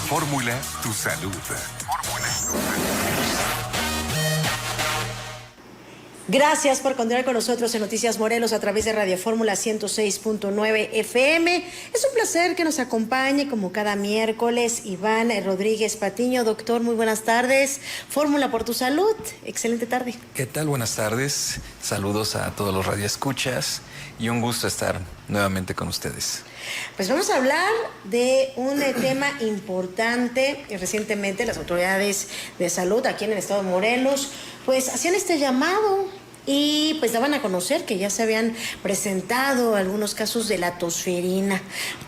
Fórmula Tu Salud. Gracias por continuar con nosotros en Noticias Morelos a través de Radio Fórmula 106.9 FM. Es un placer que nos acompañe como cada miércoles Iván Rodríguez Patiño. Doctor, muy buenas tardes. Fórmula por tu salud. Excelente tarde. ¿Qué tal? Buenas tardes. Saludos a todos los radioescuchas y un gusto estar nuevamente con ustedes. Pues vamos a hablar de un tema importante. Recientemente las autoridades de salud aquí en el estado de Morelos pues hacían este llamado y pues daban a conocer que ya se habían presentado algunos casos de la tosferina.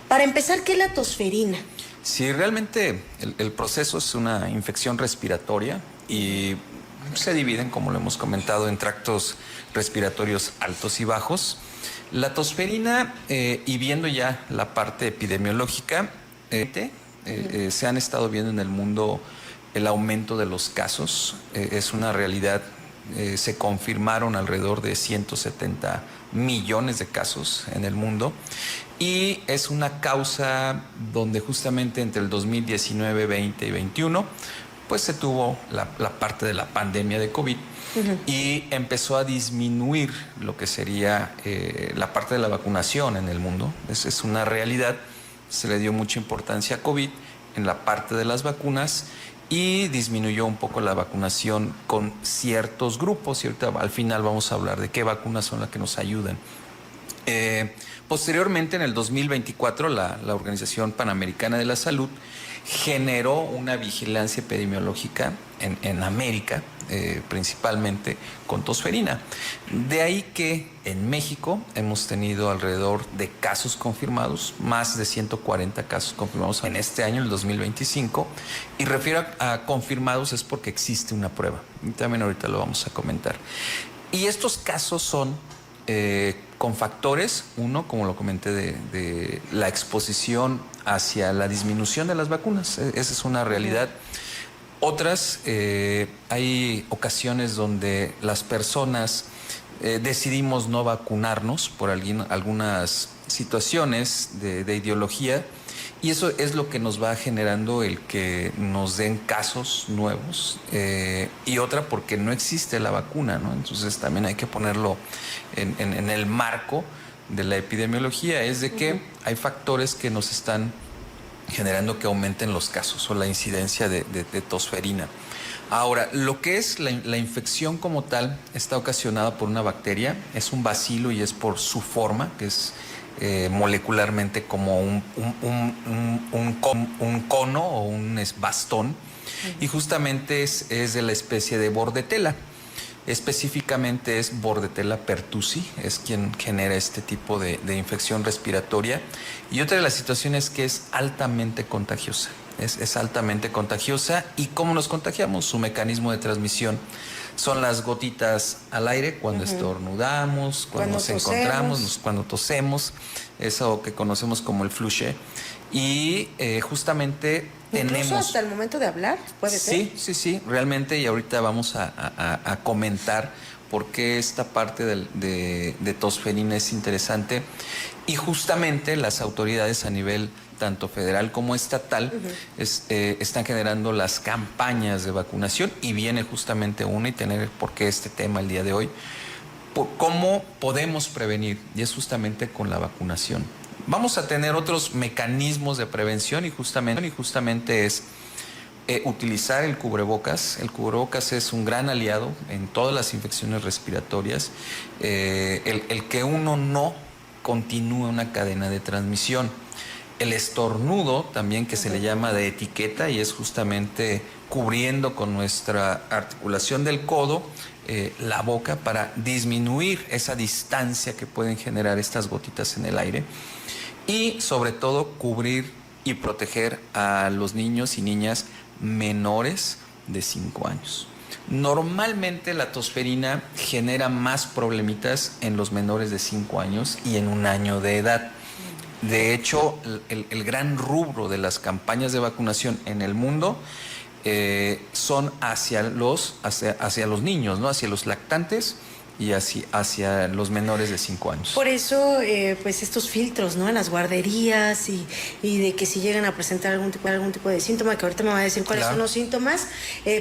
Para empezar, ¿qué es la tosferina? Sí, realmente el proceso es una infección respiratoria y se dividen, como lo hemos comentado, en tractos respiratorios altos y bajos. La tosferina, y viendo ya la parte epidemiológica, se han estado viendo en el mundo el aumento de los casos. Es una realidad. Se confirmaron alrededor de 170 millones de casos en el mundo y es una causa donde justamente entre el 2019, 20 y 21 pues se tuvo la parte de la pandemia de COVID y empezó a disminuir lo que sería la parte de la vacunación en el mundo. Es una realidad. Se le dio mucha importancia a COVID en la parte de las vacunas y disminuyó un poco la vacunación con ciertos grupos, y ahorita al final vamos a hablar de qué vacunas son las que nos ayudan. Posteriormente, en el 2024, la Organización Panamericana de la Salud generó una vigilancia epidemiológica en América, principalmente con tosferina. De ahí que en México hemos tenido alrededor de casos confirmados, más de 140 casos confirmados en este año, el 2025, y refiero a confirmados es porque existe una prueba, y también ahorita lo vamos a comentar. Y estos casos son con factores, uno, como lo comenté, de la exposición hacia la disminución de las vacunas. Esa es una realidad. Otras, hay ocasiones donde las personas decidimos no vacunarnos por algunas situaciones de ideología, y eso es lo que nos va generando el que nos den casos nuevos, y otra porque no existe la vacuna, ¿no? Entonces también hay que ponerlo en el marco de la epidemiología, es de que hay factores que nos están generando que aumenten los casos o la incidencia de tosferina. Ahora, lo que es la infección como tal está ocasionada por una bacteria, es un bacilo y es por su forma, que es molecularmente como un cono o un bastón, y justamente es de la especie de Bordetella. Específicamente es Bordetella pertussi, es quien genera este tipo de infección respiratoria. Y otra de las situaciones que es altamente contagiosa. Es altamente contagiosa. ¿Y cómo nos contagiamos? Su mecanismo de transmisión son las gotitas al aire cuando estornudamos, cuando nos encontramos, cuando tosemos, eso que conocemos como el flushé. Y justamente tenemos... ¿Incluso hasta el momento de hablar? ¿Puede ser? Sí, realmente, y ahorita vamos a comentar por qué esta parte de tosferina es interesante. Y justamente las autoridades a nivel tanto federal como estatal están generando las campañas de vacunación, y viene justamente una, y tener por qué este tema el día de hoy, cómo podemos prevenir, y es justamente con la vacunación. Vamos a tener otros mecanismos de prevención y justamente es utilizar el cubrebocas. El cubrebocas es un gran aliado en todas las infecciones respiratorias. El que uno no continúe una cadena de transmisión. El estornudo también, que se le llama de etiqueta, y es justamente cubriendo con nuestra articulación del codo la boca para disminuir esa distancia que pueden generar estas gotitas en el aire. Y sobre todo cubrir y proteger a los niños y niñas menores de 5 años. Normalmente la tosferina genera más problemitas en los menores de 5 años y en 1 año de edad. De hecho, el gran rubro de las campañas de vacunación en el mundo son hacia los niños, ¿no? Hacia los lactantes y hacia los menores de 5 años. Por eso, pues estos filtros, ¿no? En las guarderías y de que si llegan a presentar algún tipo de síntoma, que ahorita me va a decir cuáles son los síntomas,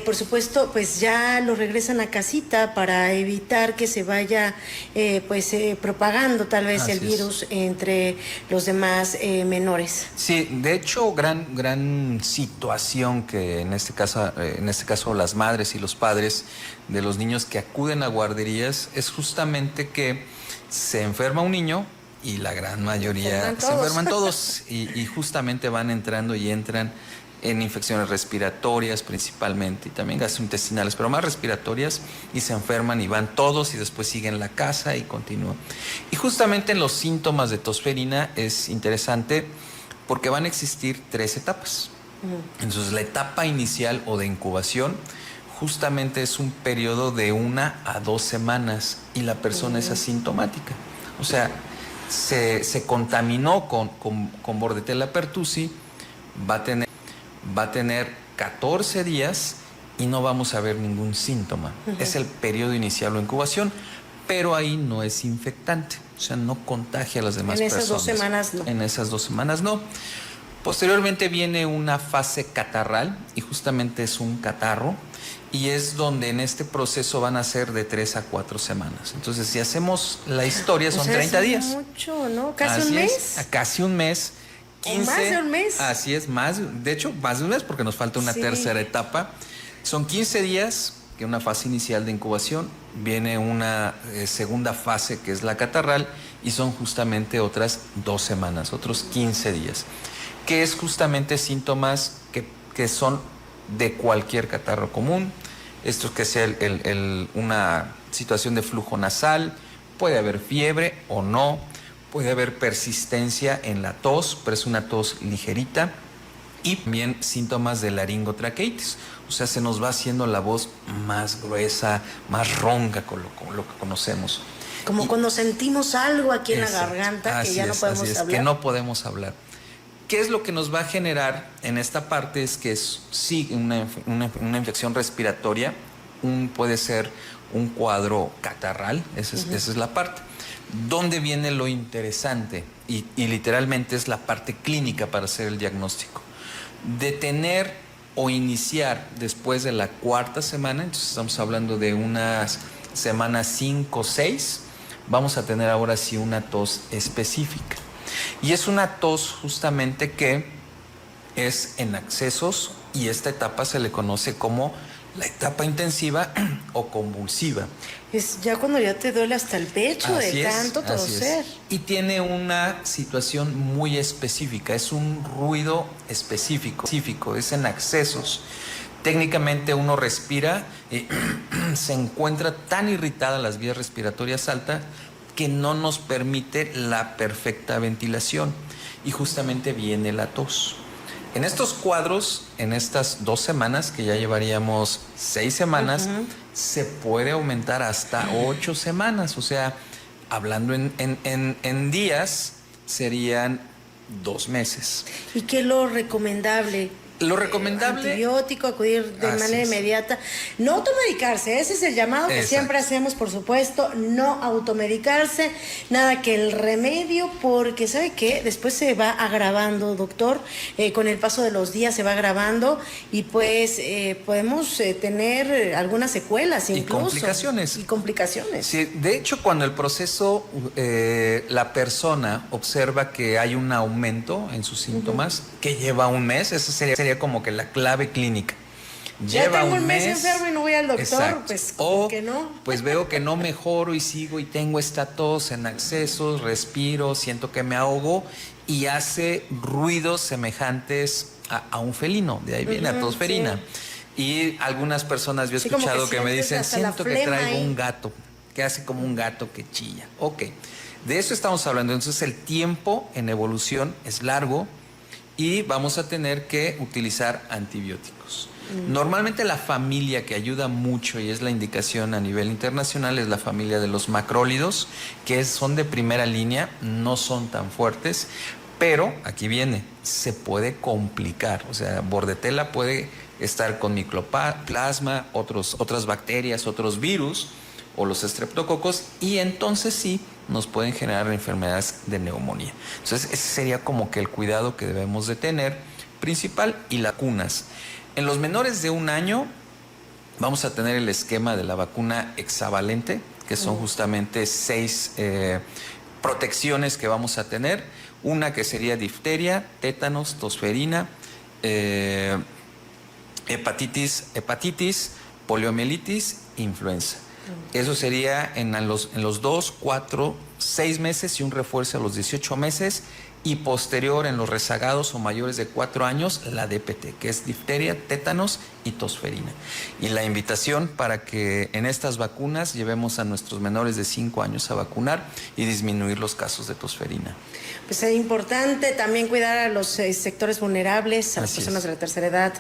por supuesto, pues ya lo regresan a casita para evitar que se vaya, propagando tal vez el virus entre los demás menores. Sí, de hecho, gran situación que en este caso las madres y los padres de los niños que acuden a guarderías es justamente que se enferma un niño y la gran mayoría se enferman todos y justamente van entrando y entran en infecciones respiratorias principalmente y también gastrointestinales, pero más respiratorias, y se enferman y van todos y después siguen la casa y continúan. Y justamente en los síntomas de tosferina es interesante porque van a existir 3 etapas. Entonces la etapa inicial o de incubación justamente es un periodo de 1 a 2 semanas y la persona es asintomática. O sea, se contaminó con Bordetella pertussi, va a tener 14 días y no vamos a ver ningún síntoma. Es el periodo inicial o incubación, pero ahí no es infectante, o sea, no contagia a las demás personas. En esas 2 semanas no. En esas 2 semanas no. Posteriormente viene una fase catarral y justamente es un catarro. Y es donde en este proceso van a ser de 3 a 4 semanas. Entonces, si hacemos la historia, son 30 días. Mucho, ¿no? ¿Casi un mes? Casi un mes. 15, ¿O más de un mes? Así es, de hecho, más de un mes, porque nos falta una tercera etapa. Son 15 días, que es una fase inicial de incubación. Viene una segunda fase, que es la catarral, y son justamente otras 2 semanas, otros 15 días. Que es justamente síntomas que son de cualquier catarro común. Esto que sea una situación de flujo nasal, puede haber fiebre o no, puede haber persistencia en la tos, pero es una tos ligerita, y también síntomas de laringotraqueitis, o sea, se nos va haciendo la voz más gruesa, más ronca con lo que conocemos. Como cuando sentimos algo aquí en la garganta que ya no podemos hablar. Que no podemos hablar. ¿Qué es lo que nos va a generar en esta parte? Es que sí, una infección respiratoria, puede ser un cuadro catarral, esa es la parte. ¿Dónde viene lo interesante? Y literalmente es la parte clínica para hacer el diagnóstico. Detener o iniciar después de la 4ª semana, entonces estamos hablando de unas semanas 5 o 6, vamos a tener ahora sí una tos específica. Y es una tos justamente que es en accesos, y esta etapa se le conoce como la etapa intensiva o convulsiva. Es ya cuando ya te duele hasta el pecho de tanto toser. Y tiene una situación muy específica, es un ruido específico, es en accesos. Técnicamente uno respira y se encuentra tan irritada las vías respiratorias altas que no nos permite la perfecta ventilación, y justamente viene la tos. En estos cuadros, en estas 2 semanas, que ya llevaríamos 6 semanas, se puede aumentar hasta 8 semanas, o sea, hablando en días, serían 2 meses. ¿Y qué es lo recomendable? Lo recomendable, antibiótico, acudir de manera inmediata, no automedicarse, ese es el llamado que siempre hacemos, por supuesto, no automedicarse, nada que el remedio, porque ¿sabe qué? Después se va agravando, doctor, con el paso de los días se va agravando y pues podemos tener algunas secuelas incluso. Y complicaciones. Sí, de hecho, cuando el proceso, la persona observa que hay un aumento en sus síntomas, que lleva un mes, eso sería como que la clave clínica. Lleva un mes enfermo y no voy al doctor. Exacto. Pues o que no. Pues veo que no mejoro y sigo y tengo esta tos en accesos, respiro, siento que me ahogo y hace ruidos semejantes a un felino, de ahí viene la tosferina. Sí. Y algunas personas yo he escuchado que me dicen, siento que traigo un gato, que hace como un gato que chilla. Ok, de eso estamos hablando. Entonces el tiempo en evolución es largo y vamos a tener que utilizar antibióticos. Normalmente la familia que ayuda mucho, y es la indicación a nivel internacional, es la familia de los macrólidos, que son de primera línea, no son tan fuertes, pero aquí viene, se puede complicar. O sea, Bordetella puede estar con micoplasma, otras bacterias, otros virus, o los estreptococos, y entonces sí nos pueden generar enfermedades de neumonía. Entonces ese sería como que el cuidado que debemos de tener principal. Y las vacunas. En los menores de 1 año vamos a tener el esquema de la vacuna hexavalente, que son justamente 6 protecciones que vamos a tener. Una que sería difteria, tétanos, tosferina, hepatitis, poliomielitis, influenza. Eso sería en los 2, 4, 6 meses y un refuerzo a los 18 meses. Y posterior, en los rezagados o mayores de 4 años, la DPT, que es difteria, tétanos y tosferina. Y la invitación para que en estas vacunas llevemos a nuestros menores de 5 años a vacunar y disminuir los casos de tosferina. Pues es importante también cuidar a los sectores vulnerables, a las personas de la tercera edad,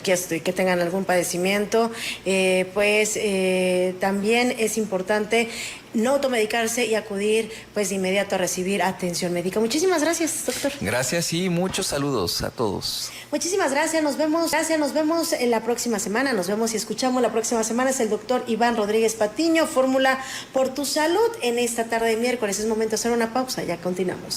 que tengan algún padecimiento. También es importante no automedicarse y acudir pues de inmediato a recibir atención médica. Muchísimas gracias, doctor. Gracias y muchos saludos a todos. Muchísimas gracias, nos vemos en la próxima semana, nos vemos y escuchamos la próxima semana. Es el doctor Iván Rodríguez Patiño, Fórmula por tu Salud, en esta tarde de miércoles. Es momento de hacer una pausa, ya continuamos.